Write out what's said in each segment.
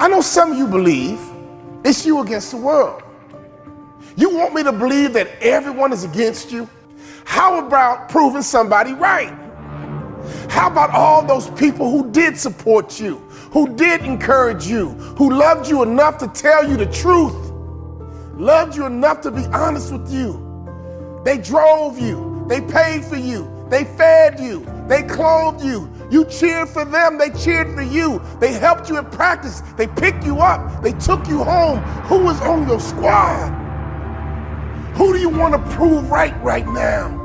I know some of you believe it's you against the world. You want me to believe that everyone is against you? How about proving somebody right? How about all those people who did support you, who did encourage you, who loved you enough to tell you the truth, loved you enough to be honest with you? They drove you, they paid for you, they fed you, they clothed you. You cheered for them, they cheered for you. They helped you in practice, they picked you up, they took you home. Who was on your squad? Who do you want to prove right now?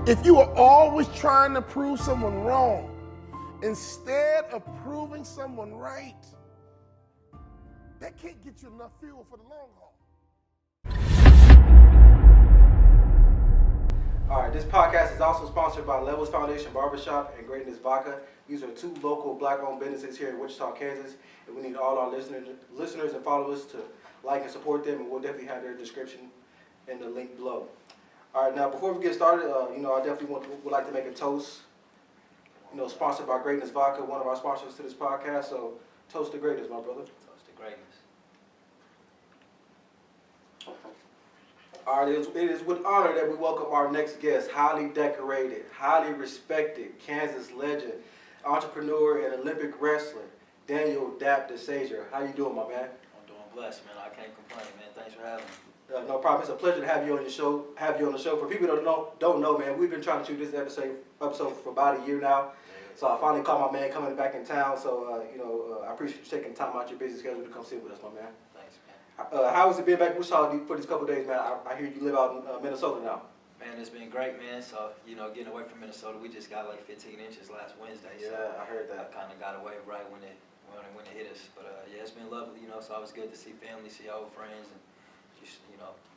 If you are always trying to prove someone wrong instead of proving someone right, that can't get you enough fuel for the long haul. All right, this podcast is also sponsored by Levels Foundation Barbershop and Greatness Vodka. These are two local black-owned businesses here in Wichita, Kansas, and we need all our listeners and followers to like and support them, and we'll definitely have their description in the link below. All right, now before we get started, I definitely would like to make a toast. Sponsored by Greatness Vodka, one of our sponsors to this podcast. So, toast to greatness, my brother. Toast to greatness. All right, it is with honor that we welcome our next guest, highly decorated, highly respected Kansas legend, entrepreneur, and Olympic wrestler, Daniel Deshazer. How you doing, my man? I'm doing blessed, man. I can't complain, man. Thanks for having me. No problem. It's a pleasure to have you on your show. For people that don't know, man, we've been trying to shoot this episode for about a year now. So I finally caught my man coming back in town. So I appreciate you taking time out your busy schedule to come sit with us, my man. Thanks, man. How has it been back in Wichita for these couple of days, man? I hear you live out in Minnesota now. Man, it's been great, man. So getting away from Minnesota, we just got like 15 inches last Wednesday. Yeah, so I heard that. I kind of got away right when it hit us. But yeah, it's been lovely. So it was good to see family, see old friends, and just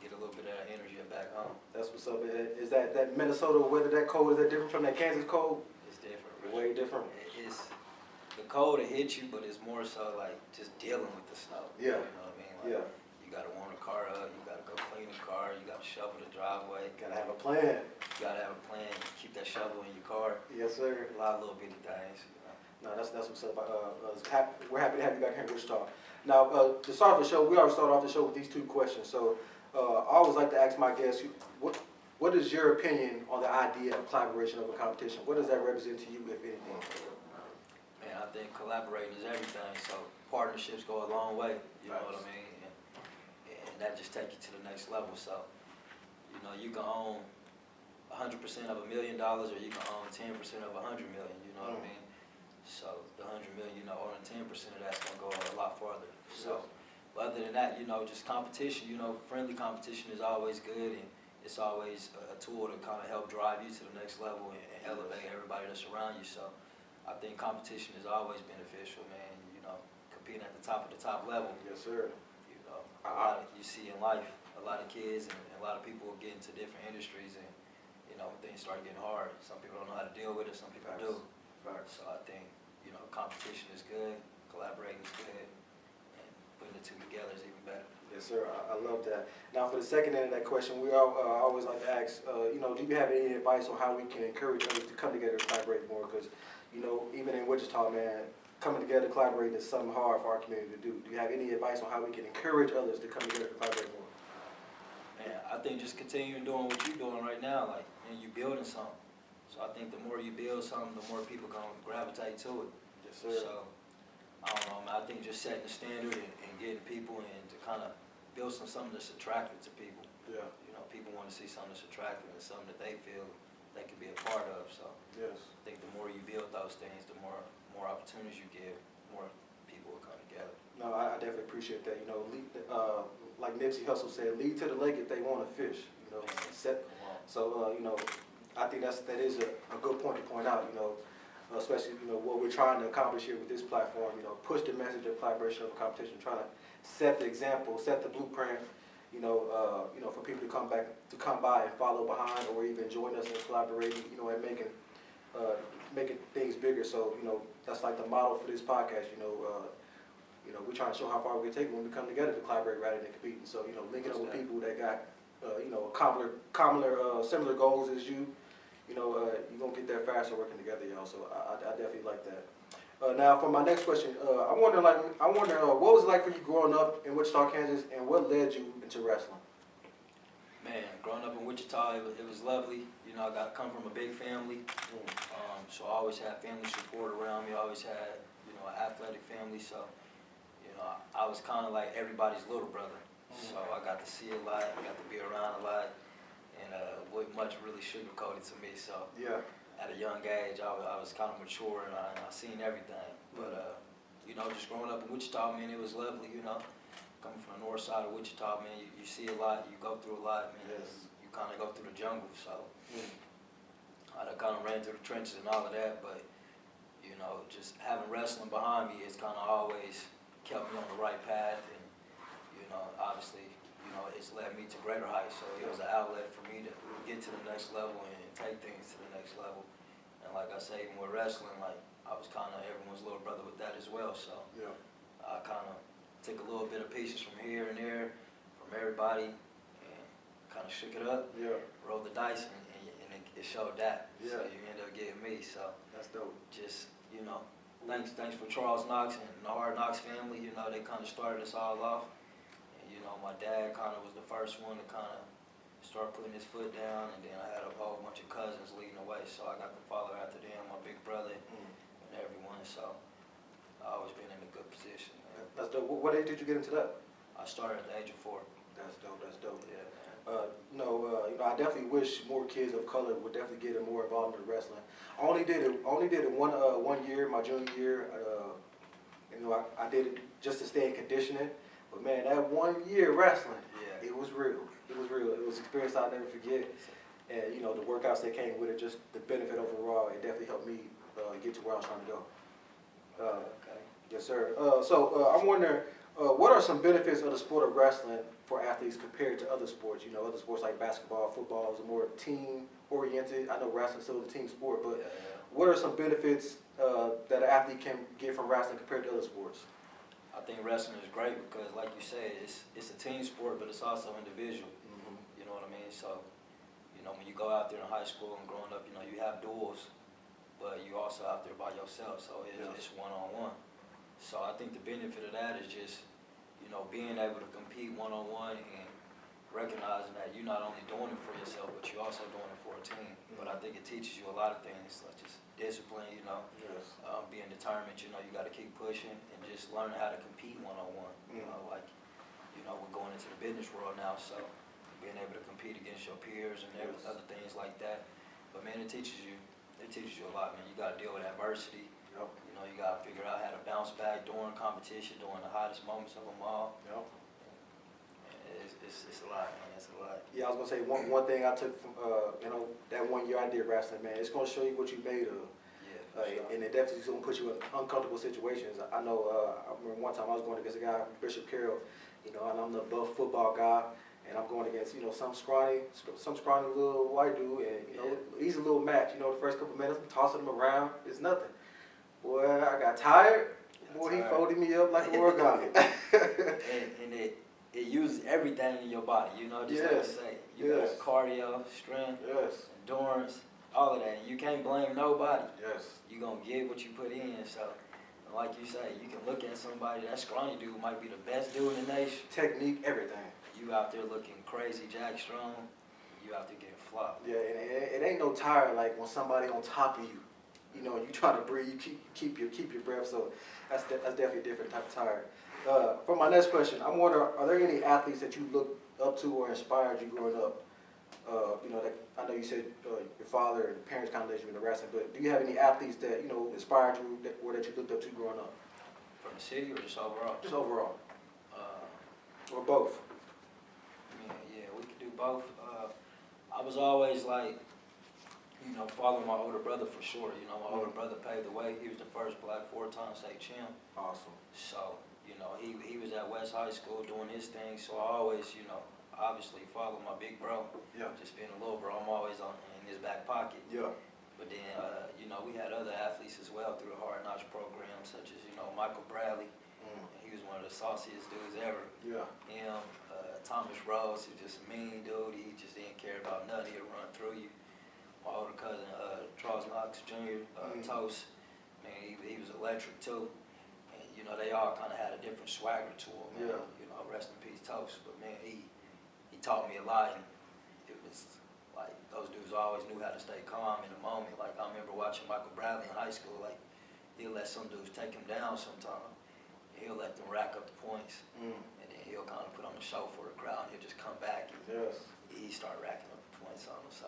get a little bit of that energy back home. That's what's up. Is that Minnesota weather, that cold, is that different from that Kansas cold? It's different. Way different. It's the cold, it hits you, but it's more so like just dealing with the snow. Yeah. You know what I mean? Like, Yeah. You gotta warm the car up. You gotta go clean the car. You gotta shovel the driveway. Gotta have a plan. You gotta have a plan. Keep that shovel in your car. Yes, sir. A lot of little bitty things. No, that's what's up. We're happy to have you back here in Wichita. Now, to start off the show, we always start off the show with these two questions. So, I always like to ask my guests, what is your opinion on the idea of collaboration over competition? What does that represent to you, if anything? Man, I think collaborating is everything. So partnerships go a long way. You know what I mean? And that just takes you to the next level. So, you can own 100% of $1 million, or you can own 10% of 100 million. You know what I mean? So the 100 million, owning 10% of that's gonna go a lot farther. So, but other than that, just competition. Friendly competition is always good, and it's always a tool to kind of help drive you to the next level and elevate everybody that's around you. So, I think competition is always beneficial, man. Competing at the top level. Yes, sir. A lot you see in life, a lot of kids and a lot of people get into different industries, and things start getting hard. Some people don't know how to deal with it. Some people do. So I think competition is good, collaborating is good, and putting the two together is even better. Yes, sir. I love that. Now, for the second end of that question, we always like to ask, do you have any advice on how we can encourage others to come together and collaborate more? Because, even in Wichita, man, coming together, collaborating is something hard for our community to do. Do you have any advice on how we can encourage others to come together and collaborate more? Man, I think just continuing doing what you're doing right now, you're building something. So I think the more you build something, the more people gonna gravitate to it. Yes, sir. So I don't know, man. I think just setting the standard and getting people in to kind of build something that's attractive to people. Yeah. People want to see something that's attractive and something that they feel they can be a part of. So yes. I think the more you build those things, the more opportunities you give, more people will come together. No, I definitely appreciate that. Like Nipsey Hussle said, lead to the lake if they want to fish. So I think that is a good point to point out. Especially what we're trying to accomplish here with this platform. Push the message of collaboration over competition, trying to set the example, set the blueprint. For people to come by and follow behind, or even join us in collaborating. And making things bigger. So that's like the model for this podcast. We're trying to show how far we can take when we come together to collaborate rather than compete. And so linking up with people that got similar goals as you. You're gonna get there faster working together, y'all. So I definitely like that. Now, for my next question, I wonder what was it like for you growing up in Wichita, Kansas, and what led you into wrestling? Man, growing up in Wichita, it was lovely. You know, I come from a big family, so I always had family support around me. I always had, you know, an athletic family, so, you know, I was kind of like everybody's little brother. So I got to see a lot, I got to be around a lot, and wasn't much really sugarcoated to me. So Yeah. at a young age, I was kind of mature, and I seen everything. But, you know, just growing up in Wichita, man, it was lovely, you know. Coming from the north side of Wichita, man, you see a lot, you go through a lot, man. Yes. You kind of go through the jungle, so I done kind of ran through the trenches and all of that, but, you know, just having wrestling behind me, it's kind of always kept me on the right path, and, you know, obviously, you know, it's led me to greater heights, so it was an outlet for me to get to the next level and take things to the next level. And like I say, even with wrestling, like, I was kind of everyone's little brother with that as well, so Yeah. I kind of took a little bit of pieces from here and there, from everybody, and kind of shook it up, rolled the dice, and it showed that. Yeah. So you ended up getting me. So That's dope. just, you know, thanks for Charles Knox and the Hard Knox family. You know, they kind of started us all off. And, you know, my dad kind of was the first one to kind of start putting his foot down, and then I had a whole bunch of cousins leading the way. So I got to follow after them, my big brother and everyone. So I've always been in a good position. That's dope. What age did you get into that? I started at the age of 4. That's dope. That's dope. Yeah. You know, I definitely wish more kids of color would definitely get more involved in the wrestling. I only did it one year, my junior year. You know, I did it just to stay in conditioning. But man, that 1 year wrestling, it was real. It was real. It was an experience I'll never forget. And you know, the workouts that came with it, just the benefit overall, it definitely helped me get to where I was trying to go. Okay. Yes, sir. I'm wondering, what are some benefits of the sport of wrestling for athletes compared to other sports? You know, other sports like basketball, football is more team-oriented. I know wrestling's still a team sport, but what are some benefits that an athlete can get from wrestling compared to other sports? I think wrestling is great because, like you said, it's a team sport, but it's also individual. You know what I mean? So, you know, when you go out there in high school and growing up, you know, you have duels, but you also out there by yourself, so it's one-on-one. So I think the benefit of that is just, you know, being able to compete one-on-one and recognizing that you're not only doing it for yourself, but you're also doing it for a team. But I think it teaches you a lot of things, such as discipline, you know, being determined, you know, you got to keep pushing and just learning how to compete one-on-one. You know, like, you know, we're going into the business world now, so being able to compete against your peers and other things like that. But man, it teaches you a lot, man. You got to deal with adversity. You know, you got to figure out how to bounce back during competition, during the hottest moments of them all. It's a lot, man. It's a lot. Yeah, I was gonna say one thing I took from you know, that 1 year I did wrestling, man. It's gonna show you what you made of. And it definitely gonna put you in uncomfortable situations. I know. I remember one time I was going against a guy, Bishop Carroll. You know, and I'm the buff football guy, and I'm going against, you know, some scrawny little white dude, and you know, he's a little match. You know, the first couple minutes, I'm tossing him around. It's nothing. Boy, I got tired. Boy, he folded me up like a origami. and it uses everything in your body, you know, just like you say. You got cardio, strength, endurance, all of that. And you can't blame nobody. You're going to get what you put in. So, like you say, you can look at somebody, that scrawny dude might be the best dude in the nation. Technique, everything. You out there looking crazy, Jack Strong. You out there getting flopped. Yeah, and it ain't no tire like when somebody on top of you. You know, you try to breathe, you keep your breath. So that's definitely a different type of tire. For my next question, I'm wondering, are there any athletes that you looked up to or inspired you growing up? You know, I know you said your father and parents kind of led you into wrestling, but do you have any athletes that, you know, inspired you or that you looked up to growing up? From the city or just overall? Just overall. Or both. Yeah, we could do both. I was always like, you know, following my older brother for sure. You know, my older brother paved the way. He was the first black 4-time state champ. Awesome. So, you know, he was at West High School doing his thing. So I always, you know, obviously follow my big bro. Just being a little bro, I'm always in his back pocket. But then, you know, we had other athletes as well through the Hard Knocks program, such as, you know, Michael Bradley. He was one of the sauciest dudes ever. Him, Thomas Rose, who's just a mean dude. He just didn't care about nothing. He'd run through you. My older cousin, Charles Knox Jr., Toast. Man, mean, he was electric too. And, you know, they all kind of had a different swagger to them, man. Yeah. You know, rest in peace, Toast. But, man, he taught me a lot. And it was like those dudes always knew how to stay calm in the moment. Like, I remember watching Michael Bradley in high school. Like, he'll let some dudes take him down sometimes. He'll let them rack up the points. And then he'll kind of put on the show for the crowd. And he'll just come back and he start racking up the points on them. So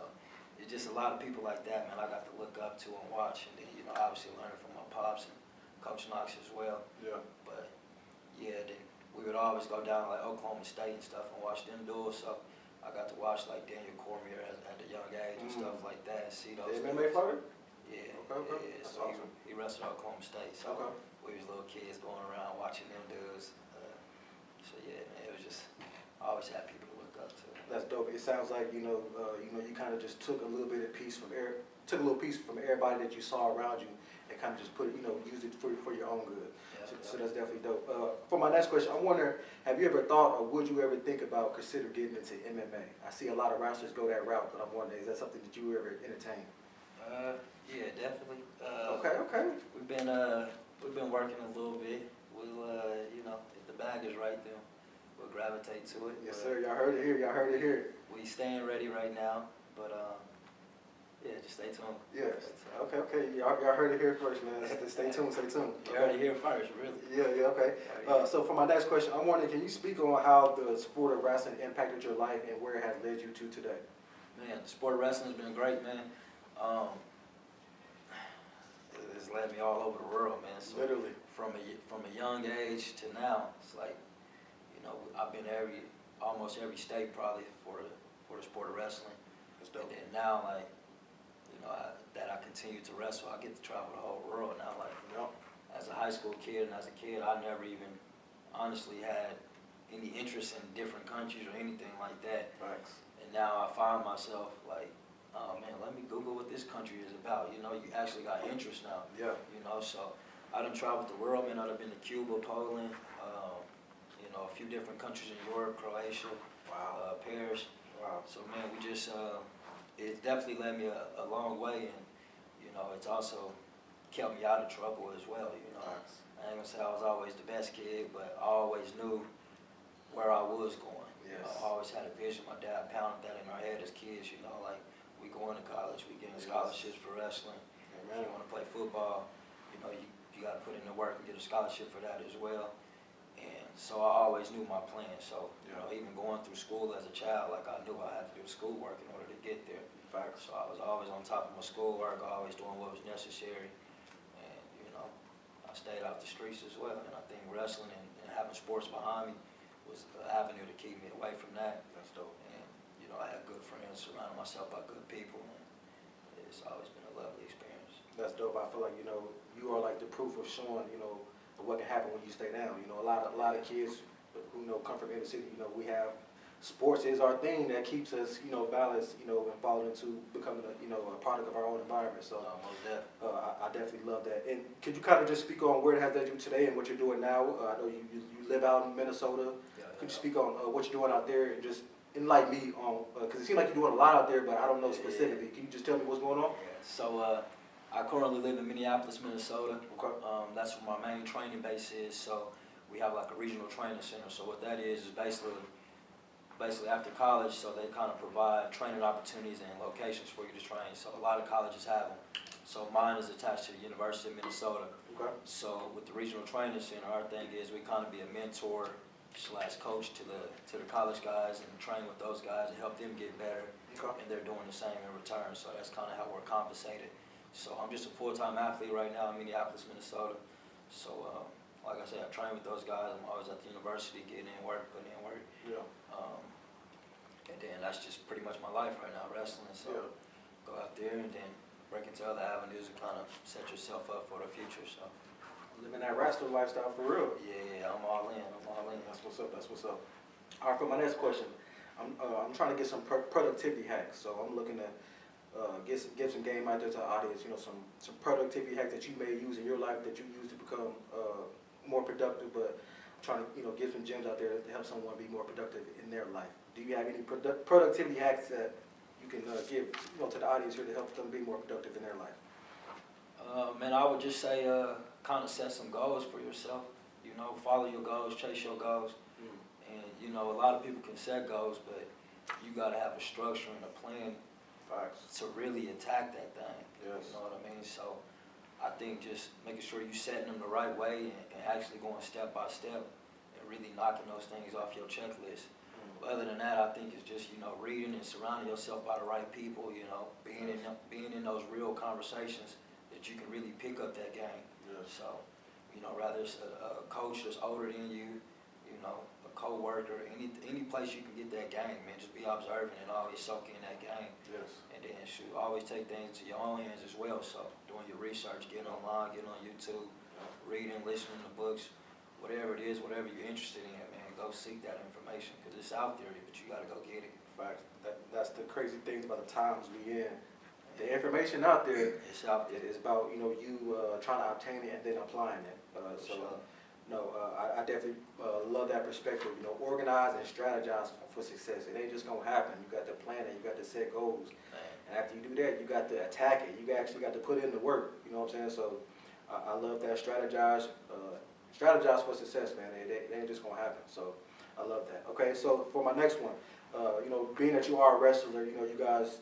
it's just a lot of people like that, man, I got to look up to and watch. And then, you know, obviously learning from my pops and Coach Knox as well. Yeah. But, yeah, then we would always go down like Oklahoma State and stuff and watch them do it. So I got to watch like Daniel Cormier at a young age and stuff like that and see those. The MMA fighter? Yeah. Okay. Yeah, That's so awesome. he wrestled at Oklahoma State. So we was little kids going around watching them dudes. So yeah, man, it was just, I always had people to look up to. That's dope. It sounds like, you kind of just took a little bit of piece from everybody that you saw around you and kind of just put it, used it for your own good. So that's definitely dope. For my next question, I wonder, have you ever thought or would you ever think about consider getting into MMA? I see a lot of wrestlers go that route, but I'm wondering, is that something that you ever entertain? Yeah, definitely. Okay. We've been working a little bit. We'll, if the bag is right, then we'll gravitate to it. Yes, sir. Y'all heard it here. We staying ready right now, but yeah, just stay tuned. Yes. Okay. Y'all heard it here first, man. Stay tuned. You heard it here first, really. Yeah. Okay. So for my next question, I'm wondering, can you speak on how the sport of wrestling impacted your life and where it has led you to today? Man, the sport of wrestling has been great, man. It's led me all over the world, man. So Literally. From a young age to now, it's like, I've been almost every state probably for the sport of wrestling. That's dope. And then now, like, that I continue to wrestle, I get to travel the whole world now. Like, as a high school kid and as a kid, I never even honestly had any interest in different countries or anything like that. Thanks. And now I find myself like, oh man, let me Google what this country is about. You actually got interest now. Yeah. So I done traveled the world, man. I've been to Cuba, Poland, a few different countries in Europe, Croatia, Paris. Wow. So man, we just, it definitely led me a long way, and it's also kept me out of trouble as well. Thanks. I ain't gonna say I was always the best kid, but I always knew where I was going. Yes. I always had a vision. My dad pounded that in our head as kids. Like we going to college, we getting scholarships for wrestling. If you want to play football, you got to put in the work and get a scholarship for that as well. And so I always knew my plan. So even going through school as a child, like I knew I had to do the schoolwork in order to get there. Facts. So I was always on top of my schoolwork, always doing what was necessary. And I stayed off the streets as well. And I think wrestling and having sports behind me was an avenue to keep me away from that. That's dope. And I had good friends, surrounded myself by good people, and it's always been a lovely experience. That's dope. I feel like you are like the proof of showing of what can happen when you stay down. A lot of kids who come from inner city. We have sports is our thing that keeps us balanced. And falling into becoming a product of our own environment. So I definitely love that. And could you kind of just speak on where it has led you today and what you're doing now? I know you live out in Minnesota. Could you speak on what you're doing out there and just enlighten me on, because it seems like you're doing a lot out there, but I don't know specifically. Can you just tell me what's going on? Yeah. So I currently live in Minneapolis, Minnesota. Okay. That's where my main training base is. So we have like a regional training center. So what that is basically after college, so they kind of provide training opportunities and locations for you to train. So a lot of colleges have them. So mine is attached to the University of Minnesota. Okay. So with the regional training center, our thing is we kind of be a mentor / coach to the college guys and train with those guys and help them get better. Okay. And they're doing the same in return. So that's kind of how we're compensated. So I'm just a full-time athlete right now in Minneapolis, Minnesota. So like I said, I train with those guys. I'm always at the university getting in work, putting in work. Yeah. And then that's just pretty much my life right now, wrestling. So go out there and then break into other avenues and kind of set yourself up for the future. So living that wrestling lifestyle for real. Yeah, I'm all in. That's what's up. All right, for my next question, I'm trying to get some productivity hacks. So I'm looking to get some game out there to the audience. Some productivity hacks that you may use in your life that you use to become more productive. But I'm trying to get some gems out there to help someone be more productive in their life. Do you have any productivity hacks that you can give to the audience here to help them be more productive in their life? Man, I would just say kind of set some goals for yourself. You know, follow your goals, chase your goals. And, you know, a lot of people can set goals, but you got to have a structure and a plan to really attack that thing. Yes. You know what I mean? So I think just making sure you're setting them the right way and actually going step by step and really knocking those things off your checklist. Other than that, I think it's just, you know, reading and surrounding yourself by the right people, you know, being in those real conversations that you can really pick up that game. Yes. So, you know, rather it's a coach that's older than you, you know, a co-worker, any place you can get that game, man, just be observant and always soak in that game. Yes. And then, shoot, always take things to your own hands as well. So, doing your research, getting online, getting on YouTube, reading, listening to books, whatever it is, whatever you're interested in, man, go seek that information because it's out there, but you got to go get it. Facts. That's the crazy thing about the times we in. The information out there, It's out there. it's about, you know, you trying to obtain it and then applying it. I definitely love that perspective. You know, organize and strategize for success. It ain't just gonna happen. You got to plan it. You got to set goals. Man. And after you do that, you got to attack it. You actually got to put in the work. You know what I'm saying? So I love that. Strategize for success, man. It ain't just gonna happen. So I love that. Okay, so for my next one, you know, being that you are a wrestler, you know, you guys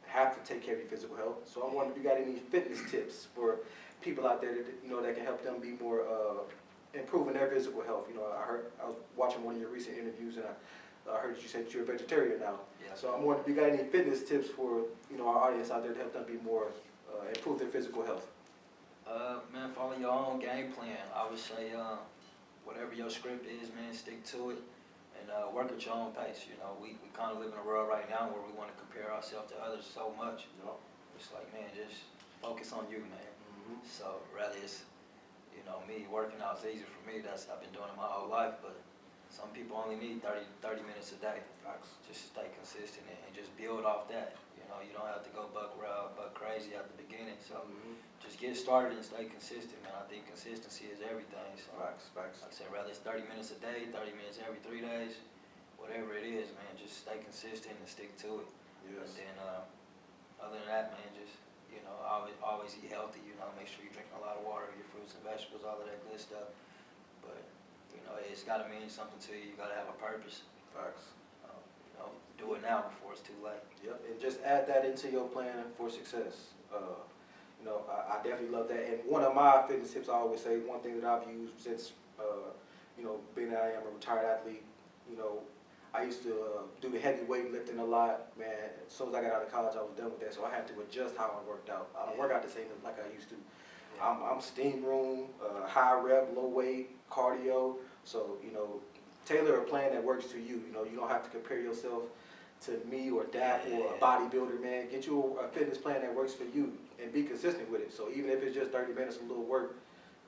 have to take care of your physical health. So I'm wondering if you got any fitness tips for people out there that, you know, that can help them be more improving their physical health. You know, I was watching one of your recent interviews and I heard you said you're a vegetarian now. Yeah. So I'm wondering if you got any fitness tips for, you know, our audience out there to help them be more improve their physical health. Man, follow your own game plan. I would say whatever your script is, man, stick to it and work at your own pace. You know, we kind of live in a world right now where we want to compare ourselves to others so much. You know? It's like, man, just focus on you, man. Mm-hmm. So rather it's, you know, me working out is easy for me. I've been doing it my whole life, but some people only need 30 minutes a day. Just stay consistent and just build off that. You know, you don't have to go buck crazy at the beginning. So just get started and stay consistent, man. I think consistency is everything. So Facts. like I said, rather it's 30 minutes a day, 30 minutes every 3 days, whatever it is, man, just stay consistent and stick to it. Yes. And then other than that, man, just, you know, always eat healthy, you know, make sure you're drinking a lot of water, your fruits and vegetables, all of that good stuff. But, you know, it's got to mean something to you. You got to have a purpose. Facts. You know, do it now before it's too late. Yep, and just add that into your plan for success. You know, I definitely love that. And one of my fitness tips, I always say, one thing that I've used since, you know, being that I am a retired athlete, you know, I used to do the heavy weightlifting a lot, man. As soon as I got out of college, I was done with that, so I had to adjust how I worked out. I don't work out the same like I used to. Yeah. I'm steam room, high rep, low weight, cardio. So, you know, tailor a plan that works to you. You know, you don't have to compare yourself to me or that or a bodybuilder, man. Get you a fitness plan that works for you and be consistent with it. So even if it's just 30 minutes of a little work,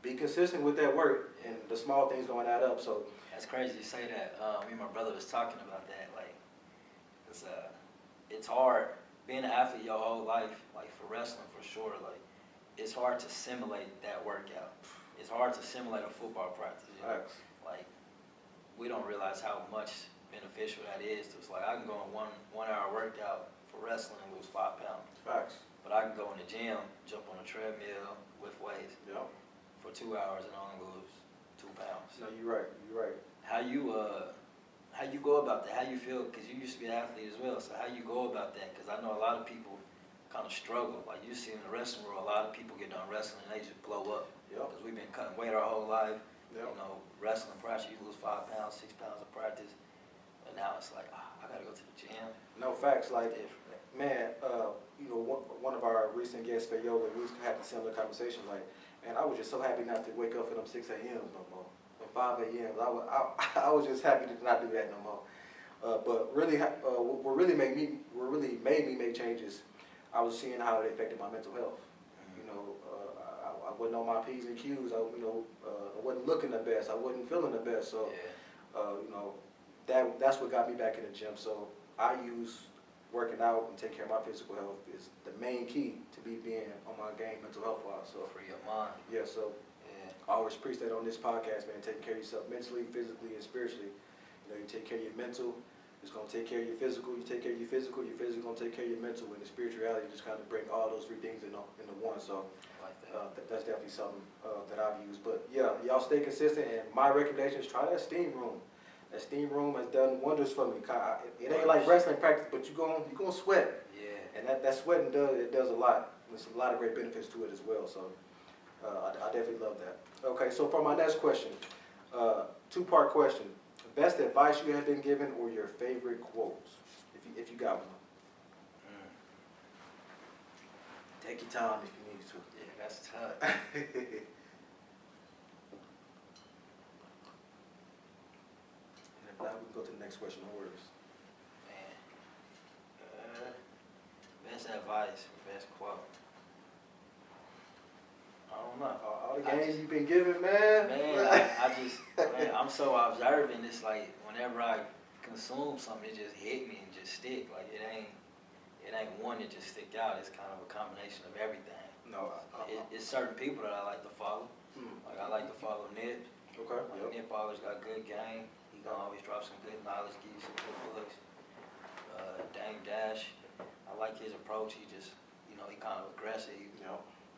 be consistent with that work and the small things going to add up. So That's crazy you say that. Me and my brother was talking about that. Like, it's hard being an athlete your whole life, like for wrestling for sure. Like, it's hard to simulate that workout. It's hard to simulate a football practice. You know? Like, we don't realize how much beneficial that is. It's like I can go on one hour workout for wrestling and lose 5 pounds. Facts. But I can go in the gym, jump on a treadmill, lift weights Yeah. for 2 hours and only lose 2 pounds. No, you're right. You're right. How you go about that? How you feel? Because you used to be an athlete as well. So how you go about that? Because I know a lot of people kind of struggle. Like you see in the wrestling world, a lot of people get done wrestling and they just blow up. Yep. Because we've been cutting weight our whole life. Yep. You know, wrestling practice, you lose 5 pounds, 6 pounds of practice. And now it's like, I got to go to the gym. No, facts. Like, Different. man, you know, one of our recent guests, Fayola, we had a similar conversation. Like, man, I was just so happy not to wake up for them 6 a.m. no more, or 5 a.m. I was just happy to not do that no more. But really, what really made me make changes, I was seeing how it affected my mental health. You know, I wasn't on my P's and Q's. I wasn't looking the best. I wasn't feeling the best. So, you know, that's what got me back in the gym. So I use working out and taking care of my physical health is the main key to being on my game mental health wise. So Free your mind. yeah, so I always preach that on this podcast, man. Taking care of yourself mentally, physically, and spiritually. You know, you take care of your mental, It's going to take care of your physical. You take care of your physical going to take care of your mental, and the spirituality just kind of bring all those three things into one. So that's definitely something that I've used. But yeah, y'all stay consistent, and my recommendation is try that steam room. That steam room has done wonders for me. It ain't like wrestling practice, but you're gonna sweat. Yeah. And that sweating does a lot. There's a lot of great benefits to it as well. So I definitely love that. Okay, so for my next question, two-part question. Best advice you have been given or your favorite quotes, if you got one. Take your time if you need to. Yeah, that's tough. And if not, we can go to the next question. No worries. Man, best advice, best quote. I don't know. All the games you've been given, man. Man, I'm so observant. It's like whenever I consume something, it just hit me and just stick. Like it ain't one that just stick out. It's kind of a combination of everything. No, it's certain people that I like to follow. Like I like to follow Nip. Okay. Like, Nip always got good game. He gonna always drop some good knowledge, give you some good books. Dame Dash, I like his approach. He just, he kind of aggressive.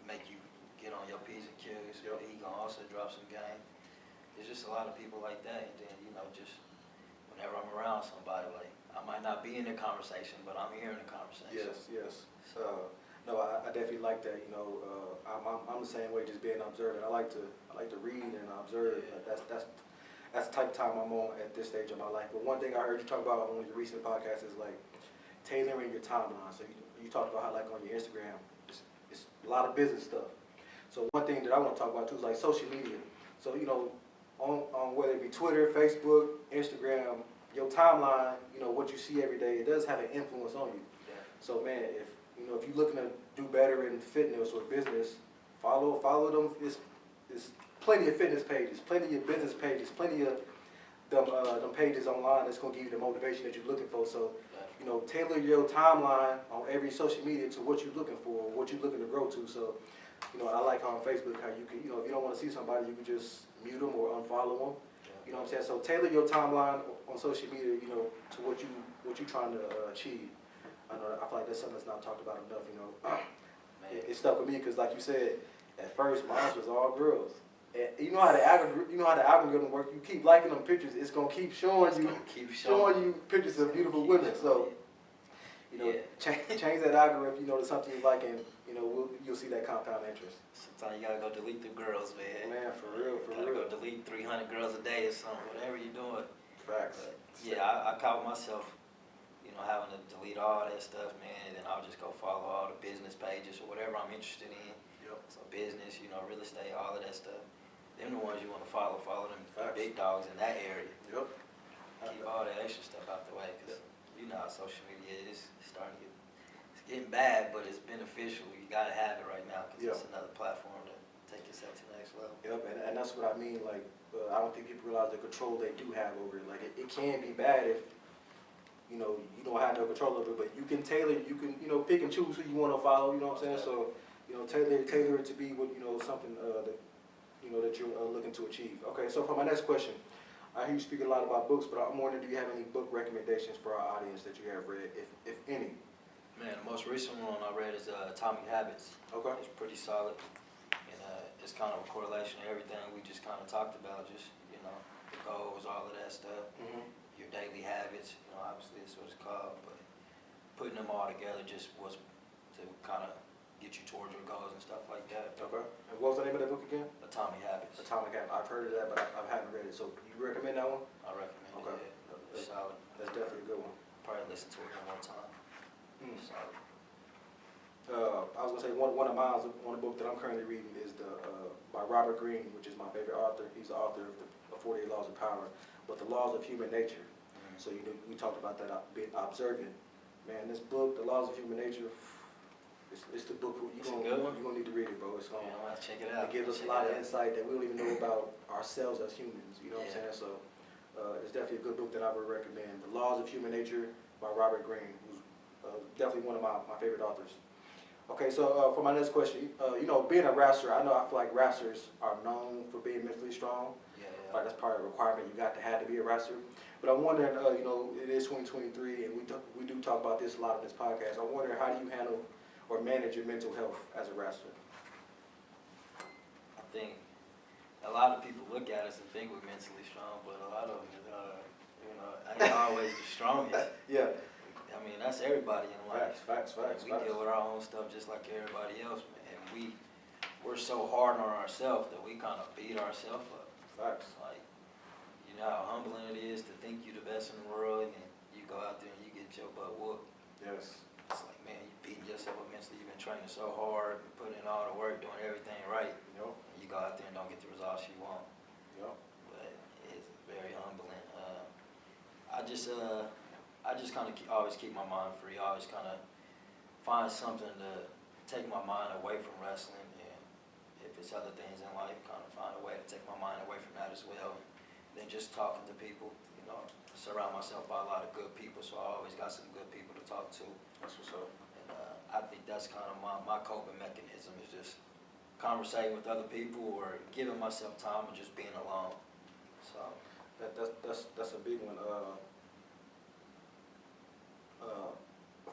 Make you get on your P's and Q's. Yep. He gonna also drop some game. There's just a lot of people like that, and then just whenever I'm around somebody, like I might not be in the conversation, but I'm hearing the conversation. Yes. No, I definitely like that. I'm the same way, just being observant. I like to read and observe. Yeah. That's the type of time I'm on at this stage of my life. But one thing I heard you talk about on one of your recent podcasts is like tailoring your timeline. So you talked about how like on your Instagram, it's a lot of business stuff. So one thing that I want to talk about too is like social media. So on whether it be Twitter, Facebook, Instagram, your timeline, what you see every day, it does have an influence on you. Yeah. So man, if you're looking to do better in fitness or business, follow them. It's plenty of fitness pages, plenty of business pages, plenty of them pages online that's gonna give you the motivation that you're looking for. So tailor your timeline on every social media to what you're looking for, what you're looking to grow to. So I like on Facebook how you can, if you don't want to see somebody, you can just mute them or unfollow them. You know what I'm saying? So tailor your timeline on social media, to what you're trying to achieve. I feel like that's something that's not talked about enough. It stuck with me because, like you said, at first mine was all girls. And you know how the algorithm works. You keep liking them pictures, it's gonna keep showing you pictures of beautiful women. So change that algorithm, to something you like, and you'll see that compound interest. Sometimes you gotta go delete the girls, man. Man, for real. Go delete 300 girls a day or something, whatever you're doing. Facts. But, yeah, I caught myself, having to delete all that stuff, man, and then I'll just go follow all the business pages or whatever I'm interested in. Yep. So business, real estate, all of that stuff. Them the ones you want to follow them Facts. Big dogs in that area. Yep. Keep all that extra stuff out the way, because how social media is starting to it's getting bad, but it's beneficial. You got to have it right now because it's another platform to take yourself to the next level. Yep, and that's what I mean. Like, I don't think people realize the control they do have over it. Like, it can be bad if you don't have no control over it, but you can tailor. You can pick and choose who you want to follow. You know what I'm saying? So tailor it to be what something that that you're looking to achieve. Okay, so for my next question, I hear you speak a lot about books, but I'm wondering, do you have any book recommendations for our audience that you have read, if any? Man, the most recent one I read is Atomic Habits. Okay. It's pretty solid, and it's kind of a correlation of everything we just kind of talked about, just, the goals, all of that stuff, your daily habits, obviously that's what it's called, but putting them all together just was to kind of get you towards your goals and stuff like that. Okay. And what was the name of that book again? Atomic Habits. Atomic Habits. I've heard of that, but I haven't read it. So you recommend that one? I recommend it. Okay. Yeah. It's solid. That's definitely a good one. Probably listen to it one more time. Solid. I was gonna say one of the book that I'm currently reading is by Robert Greene, which is my favorite author. He's the author of the 48 Laws of Power, but the Laws of Human Nature. So we talked about that, being observant. Man, this book, The Laws of Human Nature, it's the book you're gonna need to read it, bro. It's gonna check it out. It gives us a lot of insight that we don't even know about ourselves as humans. You know what I'm saying? So it's definitely a good book that I would recommend. The Laws of Human Nature by Robert Greene, who's definitely one of my favorite authors. Okay, so for my next question, you know, being a wrestler, I feel like wrestlers are known for being mentally strong. Yeah, I feel like that's part of the requirement you got to have to be a wrestler. But I'm wondering, you know, it is 2023, and we do talk about this a lot on this podcast. I'm wondering, how do you handle or manage your mental health as a wrestler? I think a lot of people look at us and think we're mentally strong, but a lot of them, you know, ain't always the strongest. Yeah. I mean, that's everybody in life. Facts. We deal with our own stuff just like everybody else, man. And we're so hard on ourselves that we kind of beat ourselves up. Facts. Like, you know how humbling it is to think you're the best in the world, and you go out there and you get your butt whooped. Yes. It's like, man, you beating yourself up mentally. You've been training so hard, putting in all the work, doing everything right. Yep. And you go out there and don't get the results you want. Yep. But it's very humbling. I just kind of always keep my mind free. I always kind of find something to take my mind away from wrestling, and if it's other things in life, kind of find a way to take my mind away from that as well. Then just talking to people, you know, surround myself by a lot of good people, so I always got some good people to talk to. That's what's up. And I think that's kind of my coping mechanism, is just conversating with other people or giving myself time and just being alone. So That's a big one.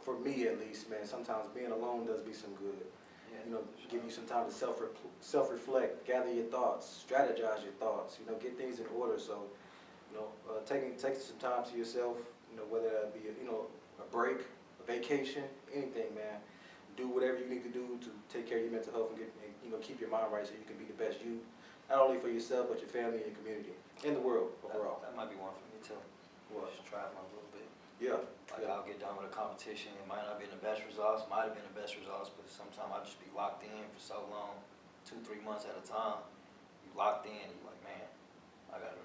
For me at least, man, sometimes being alone does me some good. yeah, You know, give you some time to self-reflect, gather your thoughts, strategize your thoughts, you know, get things in order. So, you know, taking some time to yourself, you know, whether that be, a break, a vacation, anything, man. Do whatever you need to do to take care of your mental health and keep your mind right so you can be the best you, not only for yourself, but your family and your community, and the world overall. that might be one for me too. What? Just traveling a little bit. Yeah. Like, I'll get done with a competition, it might not be the best results, might have been the best results, but sometimes I'll just be locked in for so long, 2-3 months at a time. You locked in, you're like, man, I gotta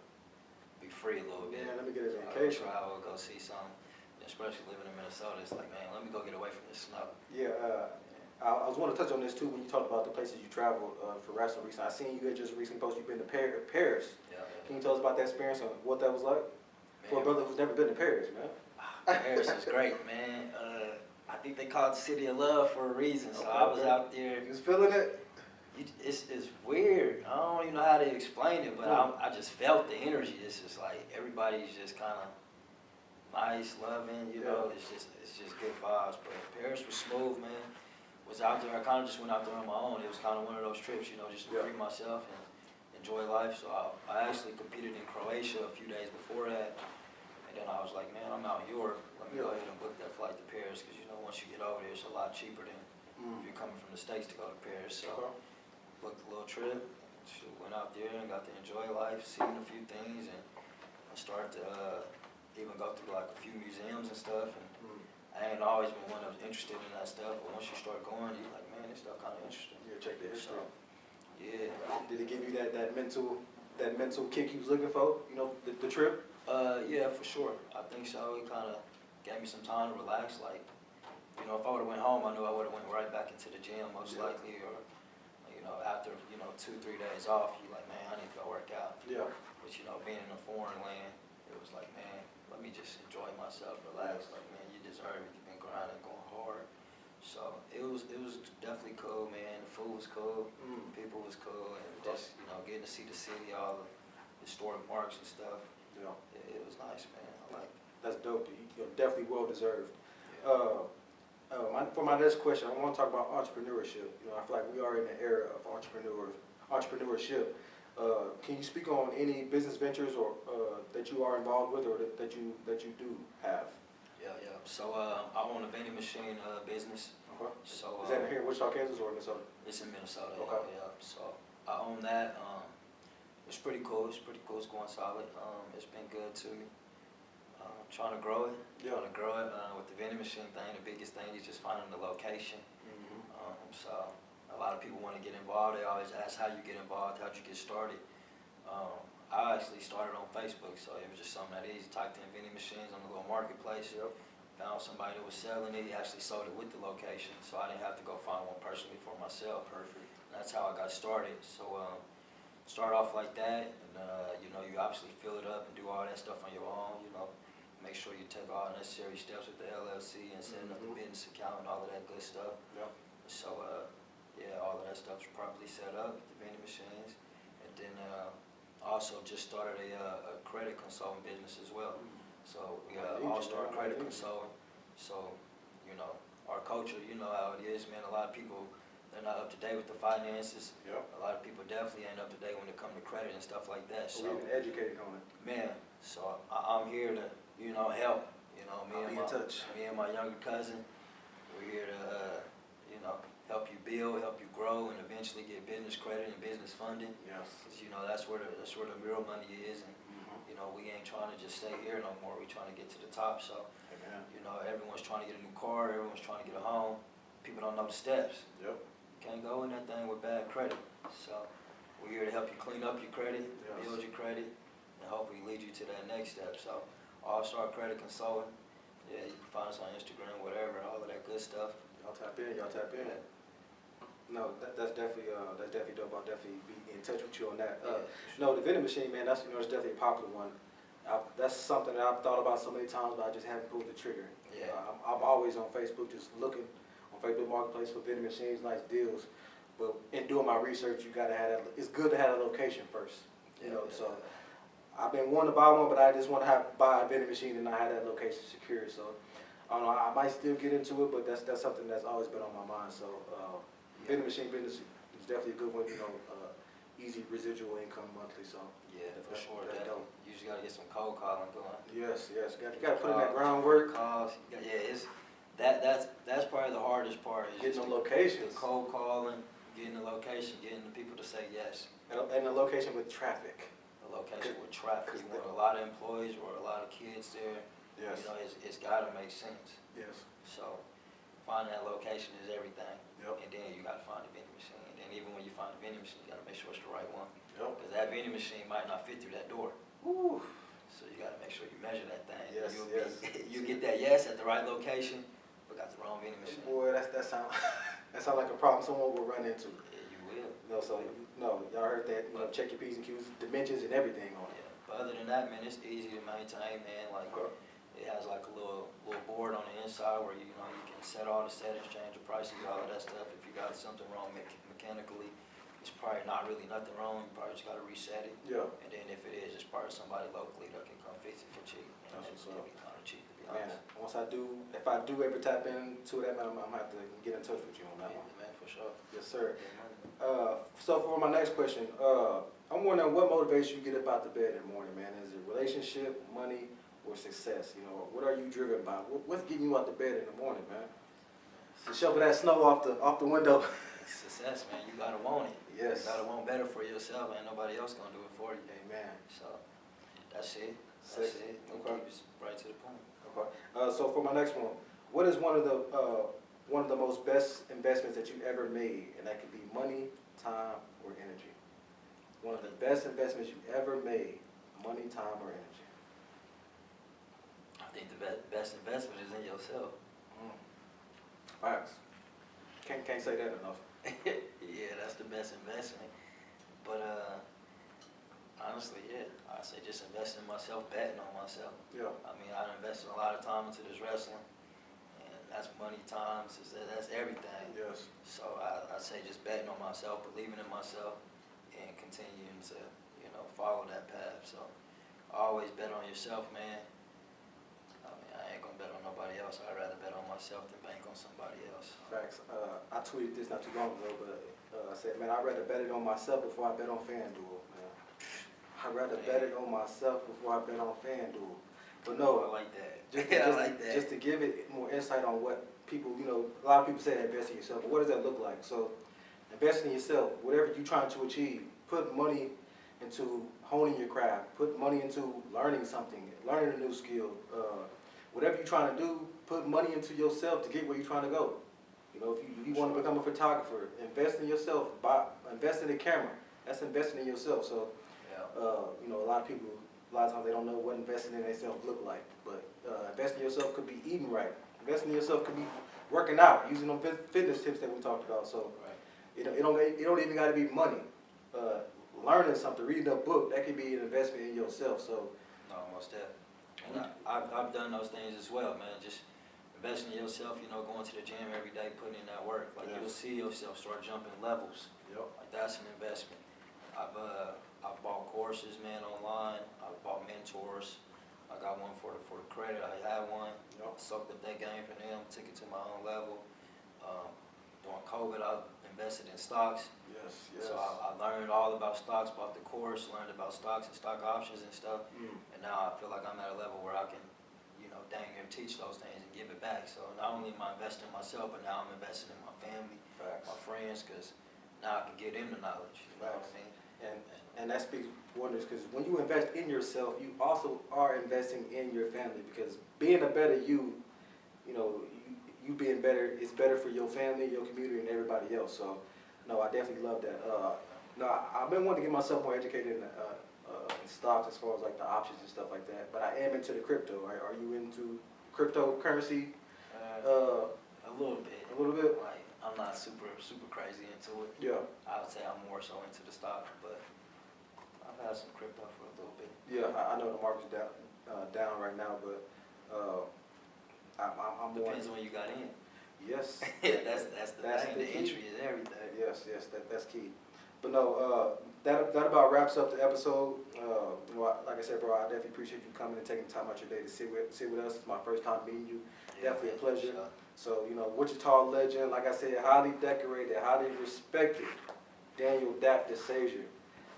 be free a little bit. Man, let me get a So vacation. I go see something, especially living in Minnesota. It's like, man, let me go get away from this snow. Yeah, I was want to touch on this too when you talked about the places you traveled for wrestling recently. I seen you had just recently posted you've been to Paris. Yeah, Can you tell us about that experience and what that was like? For a man. brother who's never been to Paris, man. Paris is great, man. I think they call it the city of love for a reason. So I was out there. You was feeling it? It's weird. I don't even know how to explain it, but I just felt the energy. It's just like everybody's just kind of nice, loving. You know, it's just good vibes. But Paris was smooth, man. Was out there. I kind of just went out there on my own. It was kind of one of those trips, you know, just to free myself and enjoy life. So I actually competed in Croatia a few days before that. And then I was like, man, I'm out in Europe. Let me go ahead and book that flight to Paris, because, you know, once you get over there, it's a lot cheaper than if you're coming from the States to go to Paris. So booked a little trip, went out there and got to enjoy life, seen a few things, and I started to even go through like a few museums and stuff. And I ain't always been one that was interested in that stuff, but once you start going, you're like, man, this stuff kind of interesting. Yeah, check the history. So, yeah. Did it give you that mental kick you was looking for? You know, the trip? Yeah, for sure. I think so. It kind of gave me some time to relax. Like, you know, if I would have went home, I knew I would have went right back into the gym most likely, or, you know, after, 2-3 days off, you're like, man, I need to go work out. Yeah. But, you know, being in a foreign land, it was like, man, let me just enjoy myself, relax. Like, man, you deserve it. You've been grinding, going hard. So it was definitely cool, man. The food was cool, people was cool, and just, you know, getting to see the city, all the historic marks and stuff. Yeah. It was nice, man. I like it. That's dope. You're definitely well deserved. Yeah. For my next question, I want to talk about entrepreneurship. You know, I feel like we are in the era of entrepreneurship. Can you speak on any business ventures or that you are involved with, or that you do have? Yeah. So I own a vending machine business. Okay. So Is that here in Wichita, Kansas, or Minnesota? it's in Minnesota. Okay. Yeah. So I own that. It's pretty cool. It's going solid. It's been good to me. Trying to grow it. Trying to grow it with the vending machine thing. The biggest thing is just finding the location. So a lot of people want to get involved. They always ask how you get involved, how'd you get started. I actually started on Facebook, so it was just something that easy. Typed in vending machines on the little marketplace. Found somebody that was selling it. He actually sold it with the location, so I didn't have to go find one personally for myself. Perfect. And that's how I got started. So start off like that, and you know, you obviously fill it up and do all that stuff on your own. You know, make sure you take all necessary steps with the LLC and setting up the business account and all of that good stuff. Yeah. So, yeah, all of that stuff's properly set up, the vending machines. And then also just started a credit consulting business as well. So we got All-Star Credit Consulting. So, you know, our culture, you know how it is, man. A lot of people, they're not up to date with the finances. Yep. A lot of people definitely ain't up to date when it comes to credit and stuff like that. So, we're getting educated on it. man, so I'm here to, you know, help. You know, I'll be in touch. me and my younger cousin, we're here to, you know, help you build, help you grow, and eventually get business credit and business funding. Yes. 'Cause, you know, that's where the real money is, and you know, we ain't trying to just stay here no more. We trying to get to the top. So, Amen. you know, everyone's trying to get a new car. Everyone's trying to get a home. People don't know the steps. Yep. Can't go in that thing with bad credit. So, we're here to help you clean up your credit, Yes. build your credit, and hopefully lead you to that next step. So, All-Star Credit Consulting. Yeah, you can find us on Instagram, whatever, all of that good stuff. Y'all tap in. Y'all tap in. No, that's definitely dope. I'll definitely be in touch with you on that. Yeah. No, the vending machine, man, that's, you know, it's definitely a popular one. That's something that I've thought about so many times, but I just haven't pulled the trigger. Yeah. I'm always on Facebook, just looking on Facebook Marketplace for vending machines, nice deals. But in doing my research, you gotta have that. It's good to have a location first, you know. So I've been wanting to buy one, but I just want to buy a vending machine and not have that location secured. So I don't know. I might still get into it, but that's something that's always been on my mind. So vending machine business is definitely a good one. You know, easy residual income monthly. So Yeah, for sure. That's dope. You just gotta get some cold calling going. Yes. You got to put in that groundwork. Calls. Yeah, that's probably the hardest part. Is Getting just the locations. The cold calling, getting the location, getting the people to say yes. And the location with traffic. The location with traffic. You want a lot of employees or a lot of kids there. Yes. You know, it's gotta make sense. Yes. So finding that location is everything. Yep. And then you gotta find a vending machine. And even when you find a vending machine, you gotta make sure it's the right one. Yep. Because that vending machine might not fit through that door. Woo. So you gotta make sure you measure that thing. Yes, You'll yes. you get that yes at the right location, but got the wrong vending machine. Boy, that sound like a problem someone will run into. Yeah, you will. No, so no, y'all heard that. You know, check your P's and Q's, dimensions and everything on it. Yeah. But other than that, man, it's easy to maintain, man. Like it has like a little board on the inside where you know you can set all the settings, change the prices, all of that stuff. If you got something wrong mechanically, it's probably not really nothing wrong. You probably just gotta reset it. Yeah. And then if it is, it's probably somebody locally that can come fix it for cheap. And That's it'll what's be kind of cheap, to be Man, honest. if I do ever tap into that, man, I'm gonna have to get in touch with you on that Yeah, one. man, for sure. Yes, sir. Yeah, man. So for my next question, I'm wondering what motivates you to get up out the bed in the morning, man? Is it relationship, money, or success? You know, what are you driven by? What's getting you out the bed in the morning, man? To shovel that snow off the window. Success, man. You gotta want it. Yes. You gotta want better for yourself. Ain't nobody else gonna do it for you. Amen. So that's it. Six. That's it. And Okay. keep it right to the point. Okay. So for my next one, what is one of the most best investments that you ever made, and that could be money, time, or energy? One of the best investments you ever made, money, time, or energy. I think the best investment is in yourself. Facts. Can't say that enough. Yeah, that's the best investment. But honestly, yeah, I say just invest in myself, betting on myself. Yeah. I mean, I invested a lot of time into this wrestling, and that's money, time, that's everything. Yes. So I say just betting on myself, believing in myself, and continuing to, you know, follow that path. So always bet on yourself, man. I mean, I ain't gonna bet on nobody else. I'd rather bet on myself than bank on somebody else. Facts. I tweeted this not too long ago, but I said, man, I'd rather bet it on myself before I bet on FanDuel, man. I'd rather bet it on myself before I bet on FanDuel. But no, I like that. I like that. Just to give it more insight on what people, you know, a lot of people say that invest in yourself, but what does that look like? So invest in yourself, whatever you're trying to achieve. Put money into honing your craft. Put money into learning something, learning a new skill. Whatever you're trying to do, put money into yourself to get where you're trying to go. You know, if you want to become a photographer, invest in yourself. Invest in a camera. That's investing in yourself. So, you know, a lot of times they don't know what investing in themselves look like. But investing in yourself could be eating right. Investing in yourself could be working out, using them fitness tips that we talked about. So, it don't even got to be money. Learning something, reading a book, that could be an investment in yourself. So, No, most definitely. And I've done those things as well, man. Just investing in yourself, you know, going to the gym every day, putting in that work. Like Yeah. you'll see yourself start jumping levels. Yep. Like that's an investment. I've bought courses, man, online. I've bought mentors. I got one for the credit. I had one. Yep. Soaked up that game for them. Took it to my own level. During COVID, I invested in stocks. Yes, yes. So I learned all about stocks, bought the course, learned about stocks and stock options and stuff. And now I feel like I'm at a level where I can, you know, dang near teach those things and give it back. So not only am I investing in myself, but now I'm investing in my family, Facts. my friends, because now I can get them the knowledge. You know what I mean? And that speaks wonders, because when you invest in yourself, you also are investing in your family, because being a better you, you know, you being better is better for your family, your community, and everybody else. So, no, I definitely love that. No, I've been wanting to get myself more educated in stocks as far as like the options and stuff like that. But I am into the crypto. Right? Are you into cryptocurrency? A little bit. A little bit? Like, I'm not super crazy into it. Yeah. I would say I'm more so into the stock, but I've had some crypto for a little bit. Yeah, I know the market's down right now, but I'm more. Depends on when you got in. Yes. that's the thing. the The key. entry is everything. Yes, that's key. But no, that about wraps up the episode. You know, like I said, bro, I definitely appreciate you coming and taking time out your day to sit with us. It's my first time meeting you. Definitely a pleasure. Sure. So, you know, Wichita legend, like I said, highly decorated, highly respected, Daniel Deshazer.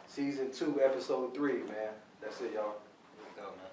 Season 2, episode 3, man. That's it, y'all. Here we go, man.